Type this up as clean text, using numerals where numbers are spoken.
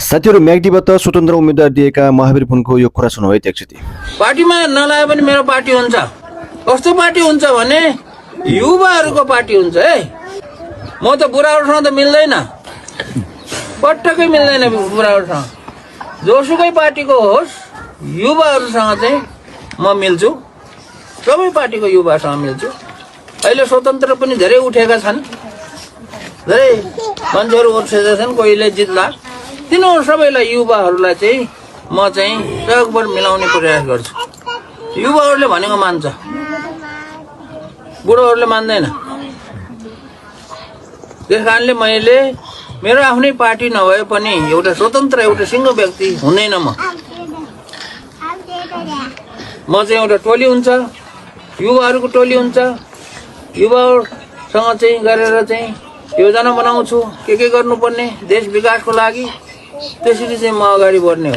साथीहरु म्याग्दीबाट स्वतन्त्र उम्मेदवार दिएका महावीर पुनको यो कुरा सुनौ है एकचोटी। पार्टीमा नलाए पनि मेरो पार्टी हुन्छ। कस्तो पार्टी हुन्छ भने युवाहरूको पार्टी हुन्छ है। म त बुढाहरूसँग त मिल्दैन, पटक्कै मिल्दैन बुढाहरूसँग। जोसुकै पार्टीको होस् युवाहरूसँग चाहिँ म मिल्छु, सबै पार्टीको युवासँग मिल्छु। अहिले स्वतन्त्र पनि धेरै उठेका छन्, धेरै मान्छेहरू उठेका छन्, कोहीले जित्ला। तिनीहरू सबैलाई युवाहरूलाई चाहिँ म चाहिँ सकभर मिलाउने प्रयास गर्छु। युवाहरूले भनेको मान्छ, बुढोहरूले मान्दैन। त्यस कारणले मैले मेरो आफ्नै पार्टी नभए पनि एउटा स्वतन्त्र एउटा सिङ्गो व्यक्ति हुँदैन। म चाहिँ एउटा टोली हुन्छ, युवाहरूको टोली हुन्छ। युवाहरूसँग चाहिँ गरेर चाहिँ योजना बनाउँछु के गर्नुपर्ने देश विकासको लागि। त्यसरी चाहिँ म अगाडि बढ्ने हो।